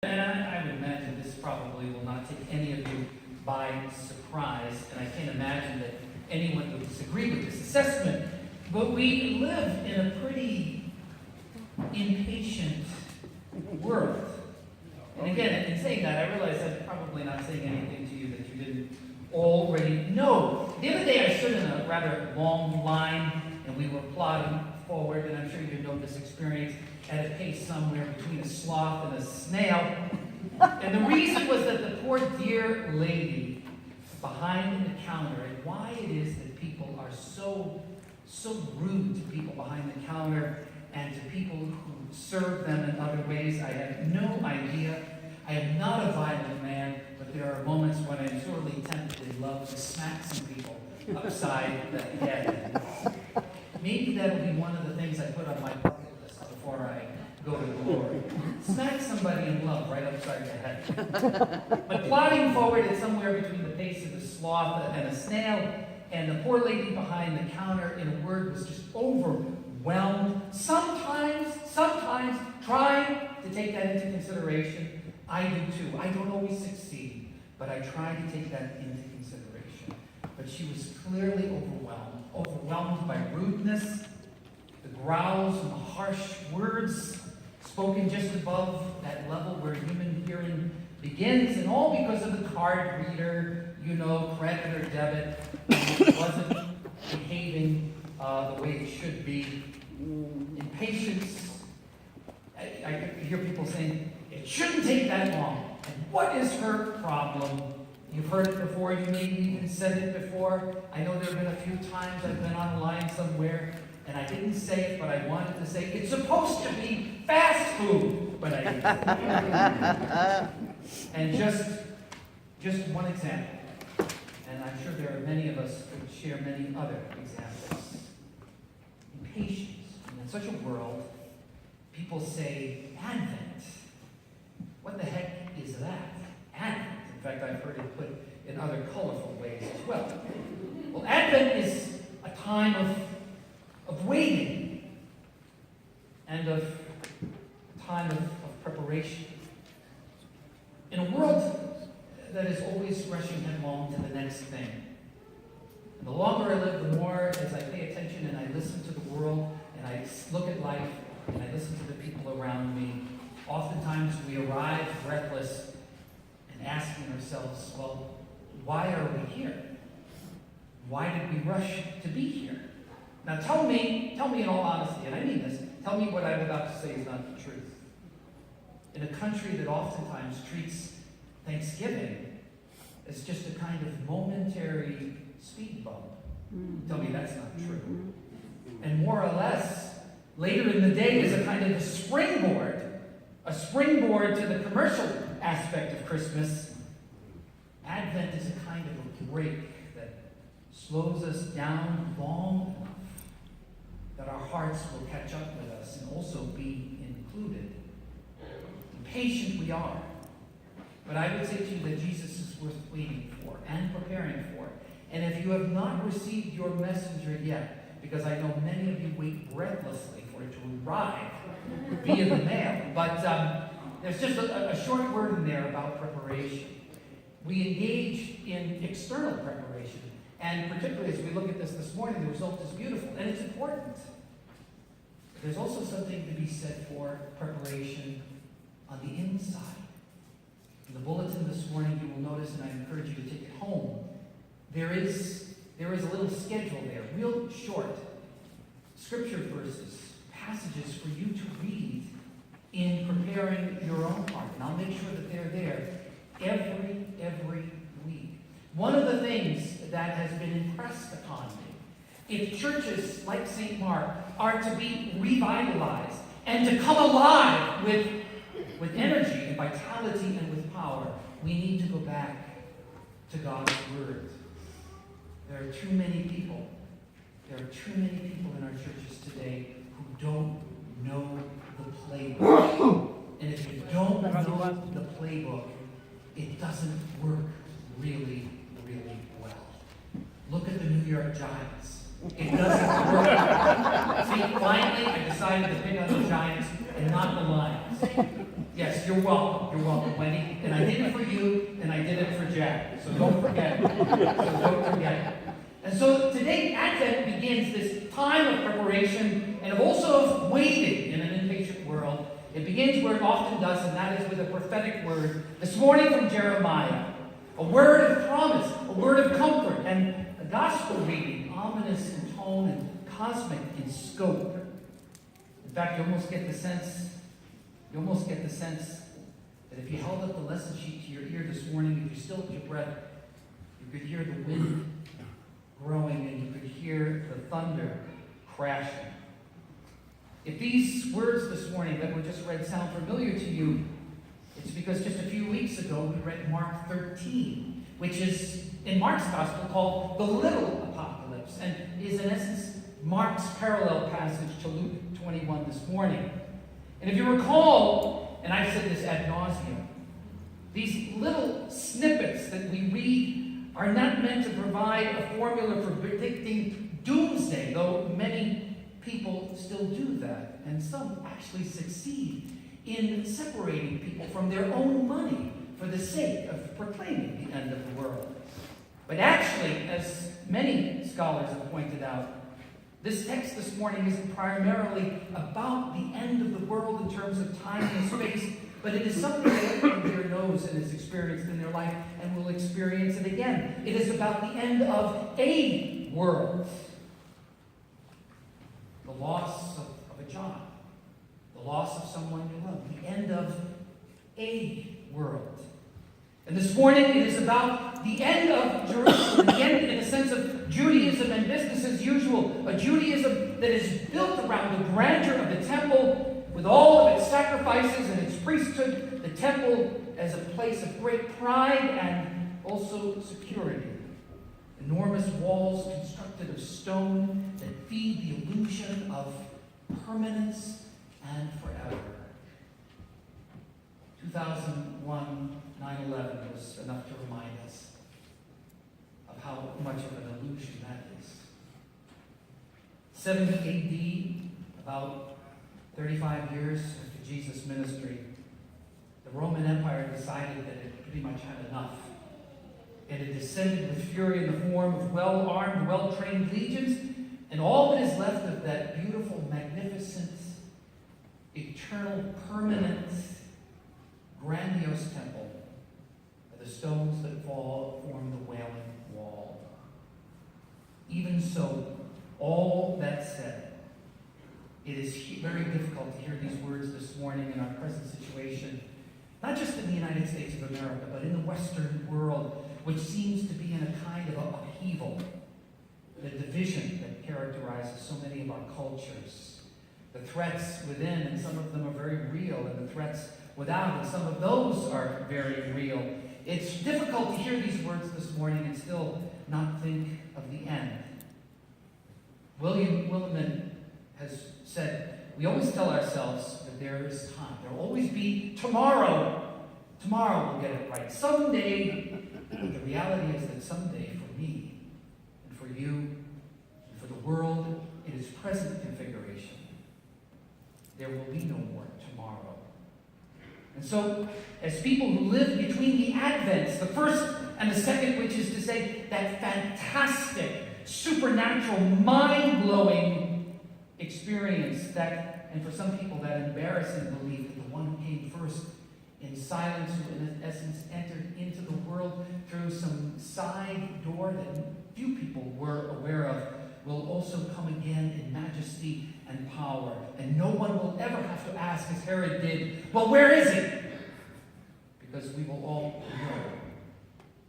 And I would imagine this probably will not take any of you by surprise, and I can't imagine that anyone would disagree with this assessment. But we live in a pretty impatient world. And again, in saying that, I realize I'm probably not saying anything to you that you didn't already know. The other day I stood in a rather long line, and we were plodding forward, and I'm sure you know this experience, at a pace somewhere between a sloth and a snail. And the reason was that the poor dear lady behind the counter, and why it is that people are so rude to people behind the counter and to people who serve them in other ways, I have no idea. I am not a violent man, but there are moments when I'm sorely tempted to love to smack some people upside the head. Maybe that'll be one of the things I put on my bucket list before I go to glory. Smack somebody in love right upside the head. But plodding forward is somewhere between the pace of a sloth and a snail, and the poor lady behind the counter, in a word, was just overwhelmed. Sometimes trying to take that into consideration. I do too. I don't always succeed, but I try to take that into consideration. But she was clearly overwhelmed by rudeness, the growls and the harsh words spoken just above that level where human hearing begins, and all because of the card reader, credit or debit, which wasn't behaving the way it should be. Impatience. I hear people saying, it shouldn't take that long. And what is her problem? You've heard it before, you maybe even said it before. I know there have been a few times I've been on a line somewhere, and I didn't say it, but I wanted to say, it's supposed to be fast food, but I didn't. And just one example, and I'm sure there are many of us who would share many other examples. Impatience. And in such a world, people say, Advent. What the heck is that? Advent. In fact, I've heard it put in other colorful ways as well. Well, Advent is a time of waiting and of time of preparation. In a world that is always rushing headlong to the next thing. And the longer I live, the more as I pay attention and I listen to the world and I look at life and I listen to the people around me, oftentimes we arrive breathless and asking ourselves, well, why are we here? Why did we rush to be here? Now tell me in all honesty, and I mean this, tell me what I'm about to say is not the truth. In a country that oftentimes treats Thanksgiving as just a kind of momentary speed bump, tell me that's not true. And more or less, later in the day is a kind of a springboard to the commercial aspect of Christmas. Advent is a kind of a break that slows us down long enough that our hearts will catch up with us and also be included. Patient we are, but I would say to you that Jesus is worth waiting for and preparing for. And if you have not received your messenger yet, because I know many of you wait breathlessly for it to arrive via the mail, but there's just a short word in there about preparation. We engage in external preparation, and particularly as we look at this morning, the result is beautiful, and it's important. But there's also something to be said for preparation on the inside. In the bulletin this morning, you will notice, and I encourage you to take it home, there is a little schedule there, real short, scripture verses, passages for you to read in preparing your own heart. And I'll make sure that they're there every week. One of the things that has been impressed upon me, if churches like St. Mark are to be revitalized and to come alive with energy and vitality and with power, we need to go back to God's Word. There are too many people in our churches today who don't know the playbook. And if you don't know the playbook, it doesn't work really, really well. Look at the New York Giants. It doesn't work. See, finally I decided to pick on the Giants and not the Lions. Yes, you're welcome. You're welcome, Wendy. And I did it for you, and I did it for Jack. So don't forget. And so today, Advent begins this time of preparation and also of waiting in an impatient world. It begins where it often does, and that is with a prophetic word. This morning from Jeremiah. A word of promise, a word of comfort, and a gospel reading, ominous in tone and cosmic in scope. In fact, you almost get the sense that if you held up the lesson sheet to your ear this morning, if you still took your breath, you could hear the wind growing and you could hear the thunder crashing. If these words this morning that were just read sound familiar to you, it's because just a few weeks ago we read Mark 13, which is in Mark's gospel called the Little Apocalypse, and is in essence Mark's parallel passage to Luke 21 this morning. And if you recall, and I've said this ad nauseum, these little snippets that we read are not meant to provide a formula for predicting doomsday, though many people still do that, and some actually succeed in separating people from their own money for the sake of proclaiming the end of the world. But actually, as many scholars have pointed out, this text this morning isn't primarily about the end of the world in terms of time and space, but it is something that everyone here knows and has experienced in their life and will experience it again. It is about the end of a world. The loss of a job. The loss of someone you love. The end of a world. And this morning it is about the end of Jerusalem. The end in a sense of Judaism and business as usual. A Judaism that is built around the grandeur of the temple with all of its sacrifices and its priesthood. The temple as a place of great pride and also security. Enormous walls constructed of stone that feed the illusion of permanence and forever. 2001, 9/11 was enough to remind us of how much of an illusion that is. 70 AD, about 35 years after Jesus' ministry, the Roman Empire decided that it pretty much had enough. And it descended with fury in the form of well-armed, well-trained legions, and all that is left of that beautiful, magnificent, eternal, permanent, grandiose temple are the stones that fall form the Wailing Wall. Even so, all that said, it is very difficult to hear these words this morning in our present situation, not just in the United States of America, but in the Western world, which seems to be in a kind of upheaval. The division that characterizes so many of our cultures. The threats within, and some of them are very real, and the threats without, and some of those are very real. It's difficult to hear these words this morning and still not think of the end. William Willimon has said, we always tell ourselves that there is time. There will always be tomorrow. Tomorrow we'll get it right. Someday. But the reality is that someday for me, and for you, and for the world in its present configuration, there will be no more tomorrow. And so, as people who live between the Advents, the first and the second, which is to say, that fantastic, supernatural, mind-blowing experience that, and for some people, that embarrassing belief that the one who came first in silence, who in essence entered into the world through some side door that few people were aware of, will also come again in majesty and power. And no one will ever have to ask, as Herod did, well, where is he? Because we will all know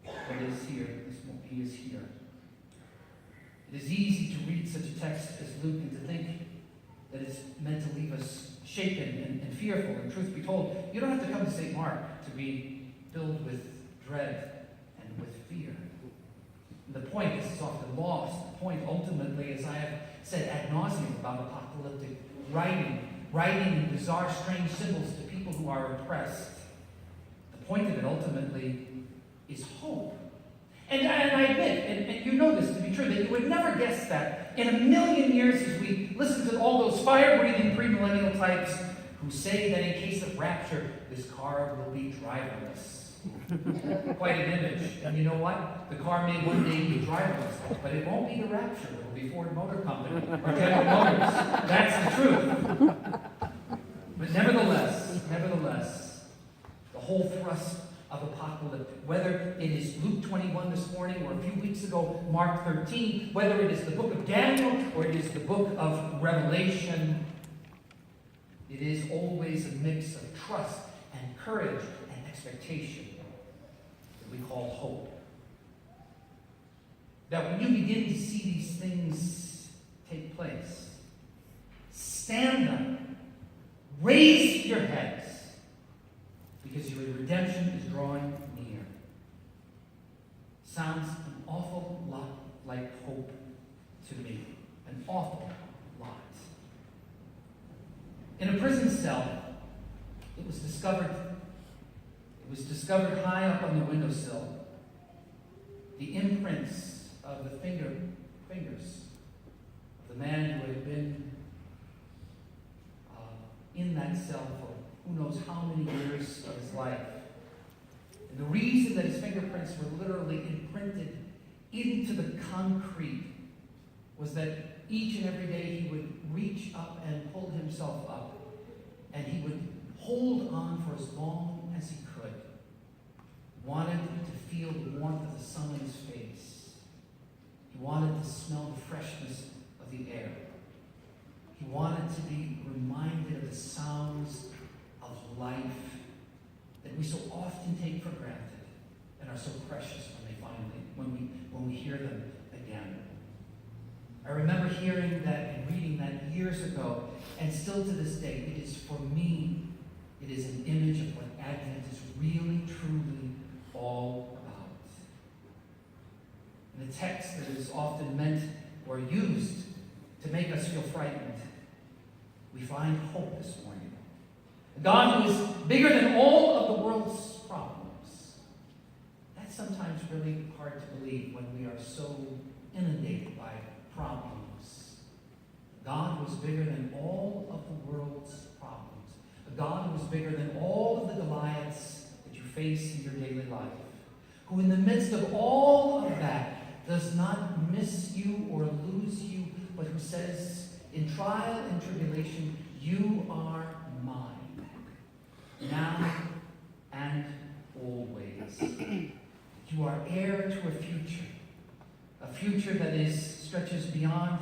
that it is here. He is here. It is easy to read such a text as Luke and to think that it's meant to leave us shaken and fearful. And truth be told, you don't have to come to St. Mark to be filled with dread and with fear. The point, this is often lost, the point ultimately, as I have said ad nauseum about apocalyptic writing bizarre, strange symbols to people who are oppressed. The point of it ultimately is hope. And I admit, and you know this to be true, that you would never guess that in a million years as we listen to all those fire-breathing premillennial types who say that in case of rapture, this car will be driverless. Quite an image. And you know what? The car may one day be driverless, but it won't be the rapture. It will be Ford Motor Company or General Motors. That's the truth. But nevertheless, the whole thrust of apocalypse, whether it is Luke 21 this morning or a few weeks ago, Mark 13, whether it is the book of Daniel or it is the book of Revelation, it is always a mix of trust and courage and expectation that we call hope. That when you begin to see these things take place, stand up, raise your heads, because your redemption is drawing near. Sounds an awful lot like hope to me. An awful lot. In a prison cell, it was discovered high up on the windowsill, the imprints of the fingers of the man who had been in that cell for who knows how many years of his life. And the reason that his fingerprints were literally imprinted into the concrete was that each and every day he would reach up and pull himself up, and he would hold on for as long as he could. Wanted to feel the warmth of the sun on his face. He wanted to smell the freshness of the air. He wanted to be reminded of the sounds of life that we so often take for granted and are so precious when we hear them again. I remember hearing that and reading that years ago, and still to this day, it is for me, it is an image of what Advent is really, truly all about. In a text that is often meant or used to make us feel frightened, we find hope this morning. A God who is bigger than all of the world's problems. That's sometimes really hard to believe when we are so inundated by problems. A God who is bigger than all of the world's problems. A God who is bigger than all of the Goliaths that you face in your daily life. Who in the midst of all of that does not miss you or lose you, but who says, in trial and tribulation, you are mine, now and always. You are heir to a future that stretches beyond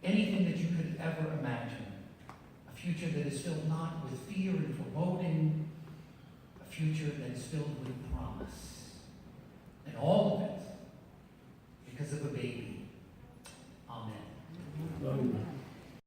anything that you could ever imagine, a future that is filled not with fear and foreboding, a future that is filled with promise.